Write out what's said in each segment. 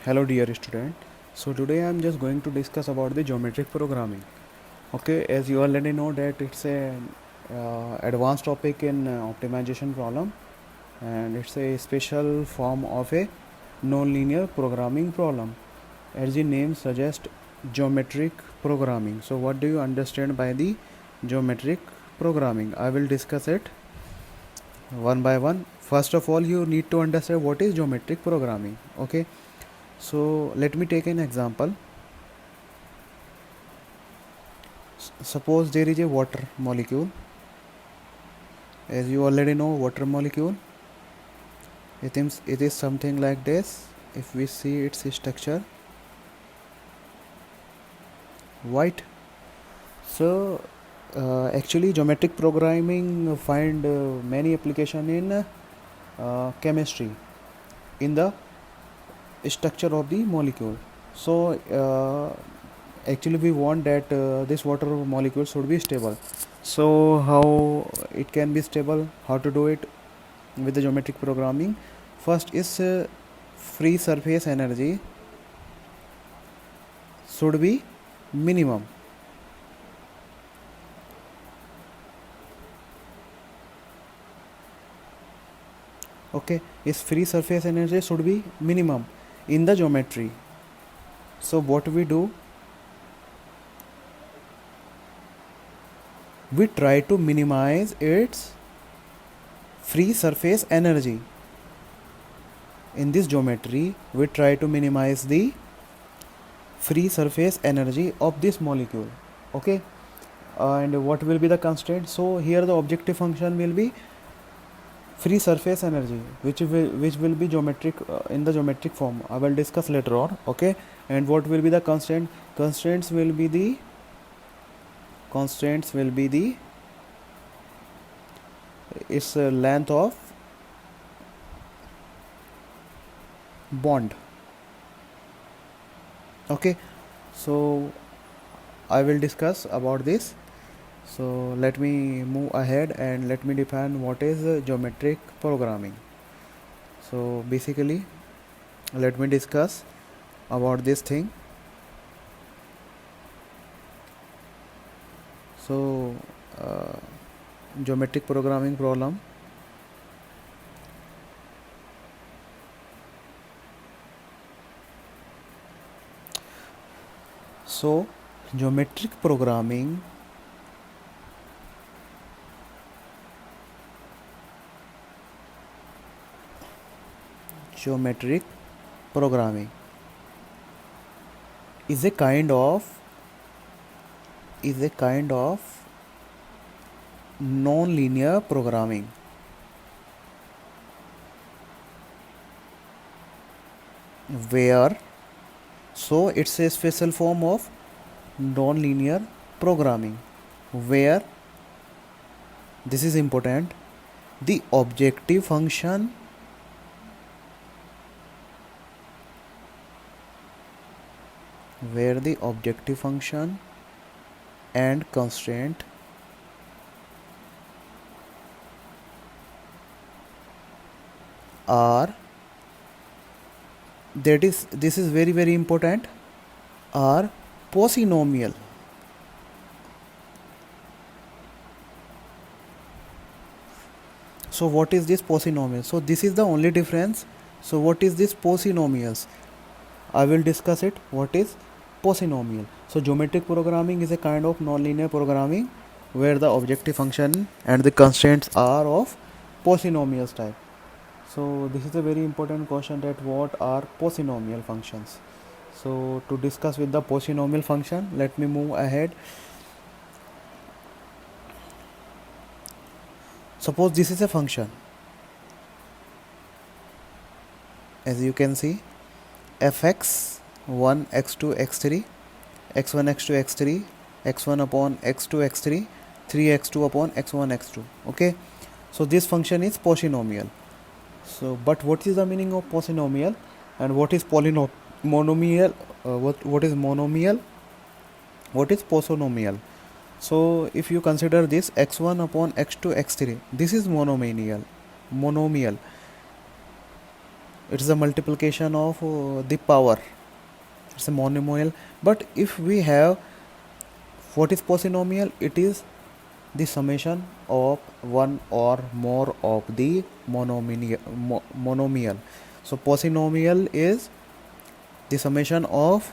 Hello dear student. So today I am just going to discuss about the geometric programming. Okay, as you already know that it's a advanced topic in optimization problem, and it's a special form of a non-linear programming problem. As the name suggests, geometric programming. So what do you understand by the geometric programming? I will discuss it one by one. First of all, you need to understand what is geometric programming. Okay, so let me take an example. Suppose there is a water molecule. As you already know, water molecule, it is something like this. If we see its structure, white. So actually geometric programming find many application in chemistry, in the structure of the molecule. So actually we want that this water molecule should be stable. So how it can be stable, how to do it with the geometric programming? First is free surface energy should be minimum. Okay, is free surface energy should be minimum in the geometry. So what we do, we try to minimize its free surface energy. In this geometry, we try to minimize the free surface energy of this molecule. Okay, and what will be the constraint? So here the objective function will be free surface energy, which will be geometric in the geometric form. I will discuss later on. Okay, and what will be the constraint? Constraints will be the its length of bond. Okay, so I will discuss about this. So let me move ahead and let me define what is geometric programming. So basically, let me discuss about this thing. So geometric programming problem. So geometric programming is a kind of non-linear programming where, so it's a special form of non-linear programming where, this is important, the objective function and constraint are, this is very very important, are polynomial. So what is this polynomial? So this is the only difference. So what is this polynomials? I will discuss it. What is polynomial? So geometric programming is a kind of non-linear programming where the objective function and the constraints are of polynomials type. So this is a very important question, that what are polynomial functions. So to discuss with the polynomial function, let me move ahead. Suppose this is a function, as you can see, fx1 x2 x3 x1 x2 x3 x1 upon x2 x3 3x2 upon x1 x2. Okay, so this function is polynomial. So but what is the meaning of polynomial and what is monomial? What is monomial, what is polynomial? So if you consider this x1 upon x2 x3, this is monomial. It is a multiplication of the power. It's a monomial. But if we have what is polynomial, it is the summation of one or more of the monomial. So polynomial is the summation of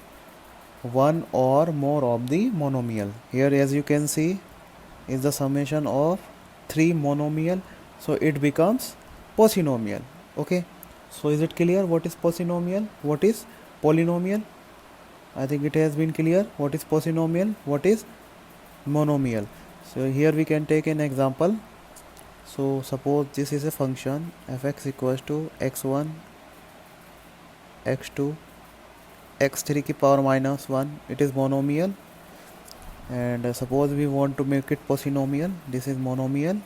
one or more of the monomial. Here, as you can see, is the summation of three monomial, so it becomes polynomial. Okay, so is it clear what is polynomial, what is polynomial? I think it has been clear what is polynomial, what is monomial. So here we can take an example. So suppose this is a function fx equals to x1 x2 x3 की power minus 1. It is monomial. And suppose we want to make it polynomial. This is monomial.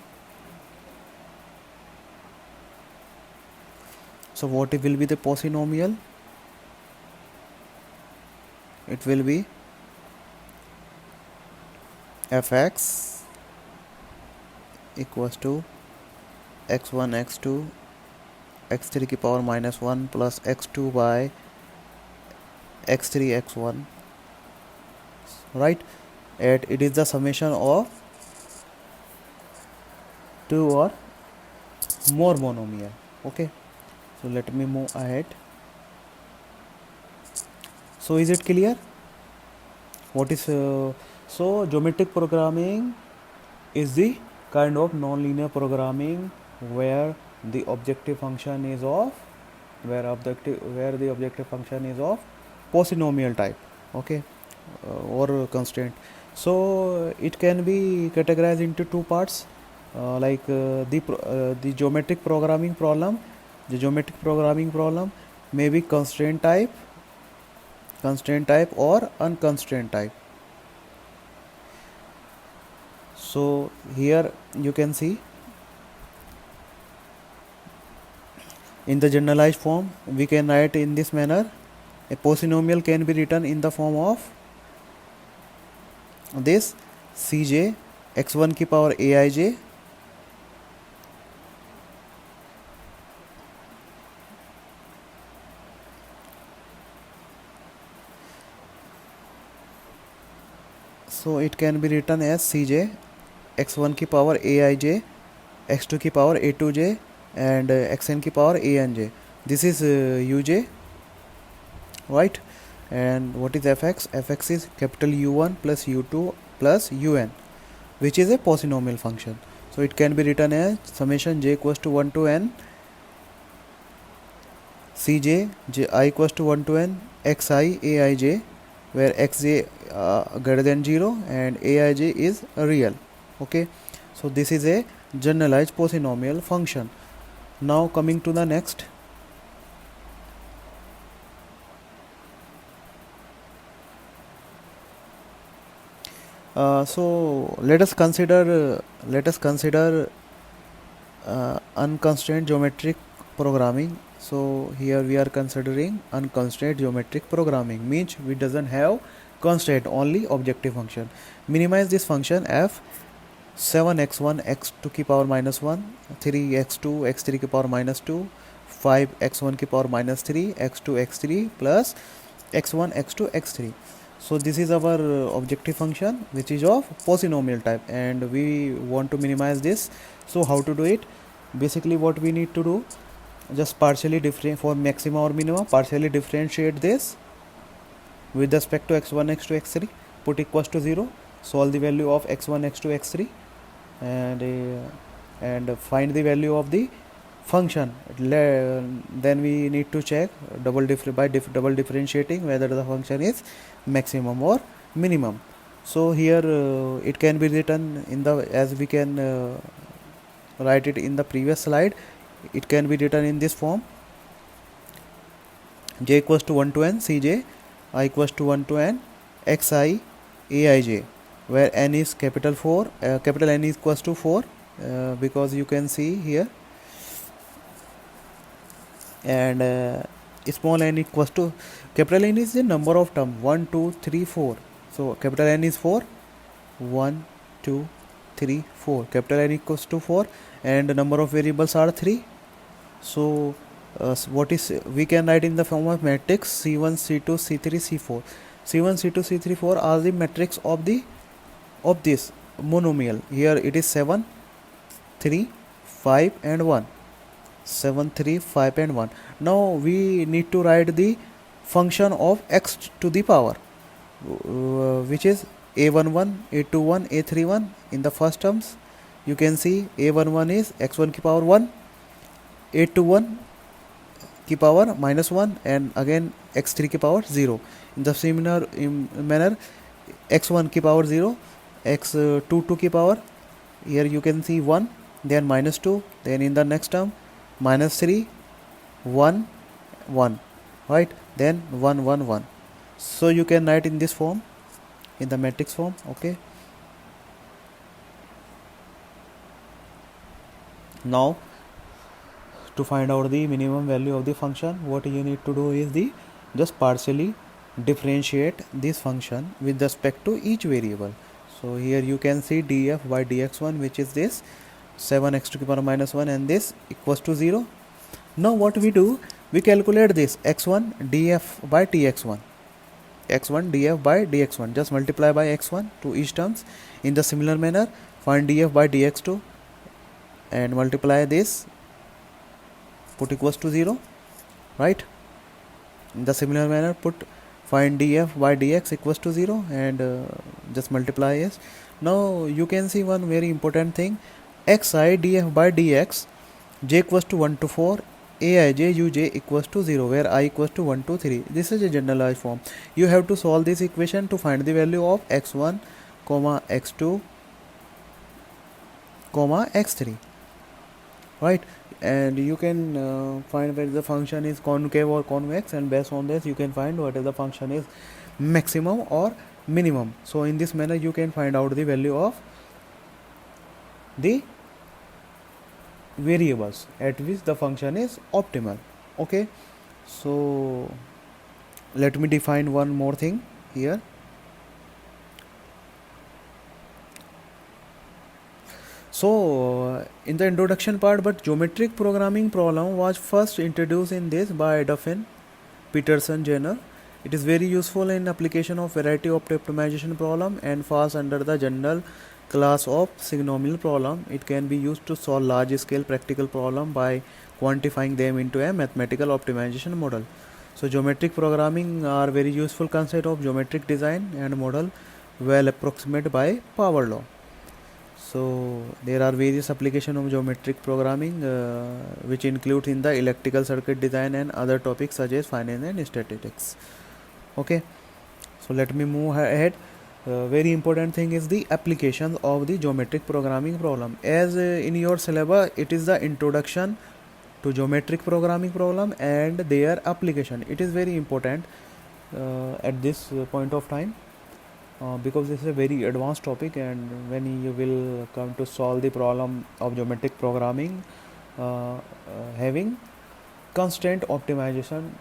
So what will be the polynomial? It will be fx equals to x1 x2 x3 की power minus 1 plus x2 by x3 x1, right? And it is the summation of two or more monomial. Okay, so let me move ahead. So is it clear what is so geometric programming is the kind of non-linear programming where the objective function is of the objective function is of polynomial type. Okay, or constraint. So it can be categorized into two parts, the geometric programming problem. The geometric programming problem may be constraint type or unconstrained type. So here you can see in the generalized form we can write in this manner. A polynomial can be written in the form of this Cj x1 की power aij so it can be written as Cj x1 की power aij, x2 की power a2j and xn की power anj. This is uj, right? And what is fx? Fx is capital U1 plus U2 plus Un, which is a polynomial function. So it can be written as summation j equals to 1 to n Cj j I equals to 1 to n xi aij, where xj greater than 0 and aij is real. Okay, so this is a generalized polynomial function. Now coming to the next. So let us consider unconstrained geometric programming. So here we are considering unconstrained geometric programming, means we doesn't have constraint, only objective function. Minimize this function f 7x1 x2 की power minus 1, 3x2 x3 की power minus 2, 5x1 की power minus 3, x2 x3 plus x1 x2 x3. So this is our objective function which is of polynomial type and we want to minimize this. So how to do it? Basically what we need to do, just partially differentiate for maxima or minima, partially differentiate this with respect to x1 x2 x3, put equals to 0, solve the value of x1 x2 x3 and find the value of the function. Then we need to check double differentiating whether the function is maximum or minimum. So here it can be written in the, as we can write it in the previous slide, it can be written in this form: j equals to 1 to n Cj I equals to 1 to n xi aij, where n is capital N is equals to 4 because you can see here, and small n equals to capital N is the number of term 1 2 3 4. So capital N is 4, 1 2 3 4. Capital N equals to 4 and the number of variables are 3. So what is we can write in the form of matrix C1, C2, C3, C4. C1, C2, C3, 4 are the matrix of this monomial. Here it is 7, 3, 5 and 1. 7, 3, 5 and 1. Now we need to write the function of x to the power, which is a11, a21, a31. In the first terms you can see a11 is x1 ki power 1, a21 की power minus 1 and again x3 की power 0. In the similar manner x1 की power 0, x22 की power, here you can see 1, then minus 2, then in the next term minus 3, 1, 1, right, then 1, 1, 1. So you can write in this form, in the matrix form. Okay, now to find out the minimum value of the function, what you need to do is the just partially differentiate this function with respect to each variable. So here you can see df by dx1, which is this 7x to the power minus 1, and this equals to 0. Now what we do, we calculate this x1 df by dx1, x1 df by dx1, just multiply by x1 to each terms. In the similar manner find df by dx2 and multiply this, put equals to 0, right. In the similar manner find df by dx equals to 0 and just multiply s. Now you can see one very important thing, xi df by dx, j equals to 1 to 4, aij uj equals to 0, where I equals to 1 to 3. This is a generalized form. You have to solve this equation to find the value of x1 comma x2 comma x3, right. And you can find whether the function is concave or convex, and based on this you can find whether the function is maximum or minimum. So in this manner you can find out the value of the variables at which the function is optimal. Okay, so let me define one more thing here. So in the introduction part, but geometric programming problem was first introduced in this by Duffin, Peterson, Jenner. It is very useful in application of variety of optimization problem and falls under the general class of signomial problem. It can be used to solve large scale practical problem by quantifying them into a mathematical optimization model. So geometric programming are very useful concept of geometric design and model, well approximated by power law. So there are various applications of geometric programming which include in the electrical circuit design and other topics such as finance and statistics. Okay, so let me move ahead. Very important thing is the application of the geometric programming problem. As in your syllabus it is the introduction to geometric programming problem and their application. It is very important at this point of time. Because this is a very advanced topic, and when you will come to solve the problem of geometric programming having constant optimization,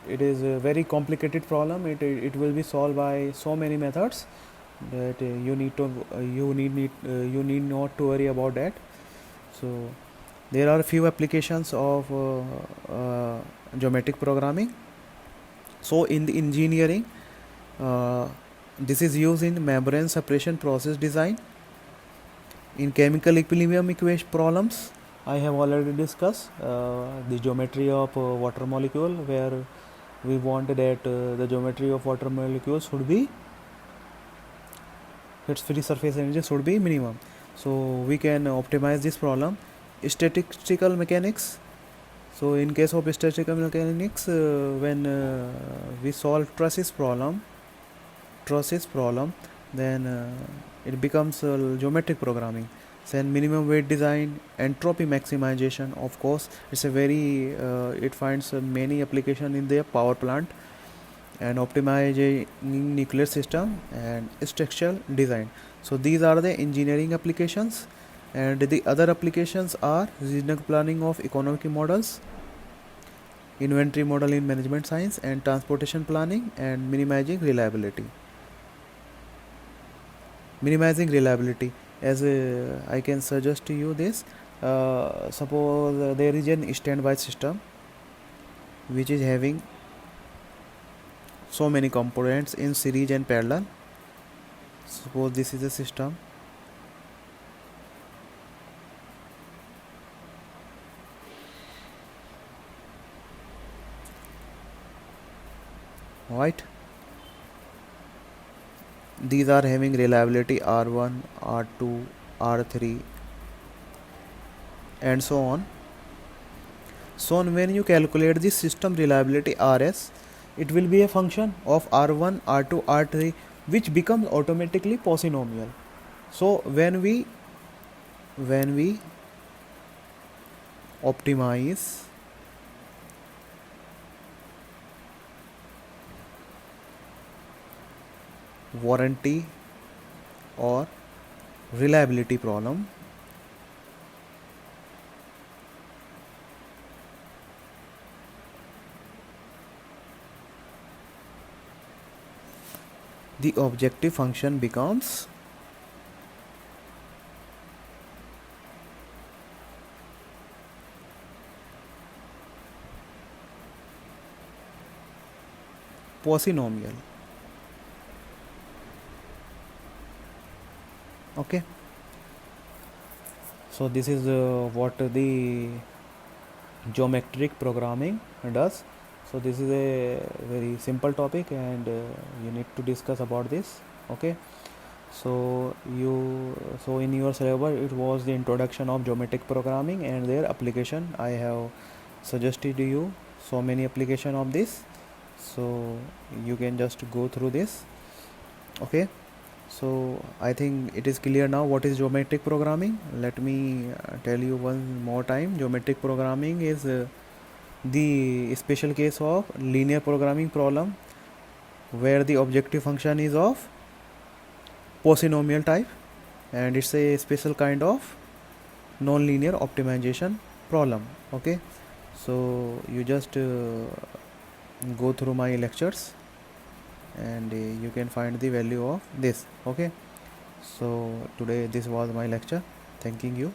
it is a very complicated problem. It will be solved by so many methods that you need not to worry about that. So there are a few applications of geometric programming. So in the engineering, this is used in membrane separation process design. In chemical equilibrium equation problems, I have already discussed the geometry of water molecule, where we want that the geometry of water molecule should be, its free surface energy should be minimum. So we can optimize this problem. Statistical mechanics. So in case of statistical mechanics, when we solve trusses problem, then it becomes geometric programming. Then minimum weight design, entropy maximization, of course it's a very it finds many application in the power plant, and optimizing nuclear system and structural design. So these are the engineering applications, and the other applications are regional planning of economic models, inventory model in management science, and transportation planning, and minimizing reliability. As I can suggest to you this, suppose there is an standby system which is having so many components in series and parallel. Suppose this is a system. Right, these are having reliability R1, R2, R3 and so on. So when you calculate the system reliability RS, it will be a function of R1, R2, R3, which becomes automatically polynomial. So when we optimize warranty or reliability problem, the objective function becomes polynomial. Okay, so this is what the geometric programming does. So this is a very simple topic, and you need to discuss about this. Okay, so in your syllabus it was the introduction of geometric programming and their application. I have suggested you so many application of this, so you can just go through this. Okay, so I think it is clear now what is geometric programming. Let me tell you one more time. Geometric programming is the special case of linear programming problem where the objective function is of polynomial type, and it's a special kind of non-linear optimization problem. Okay, so you just go through my lectures, and you can find the value of this. Okay, so today this was my lecture. Thanking you.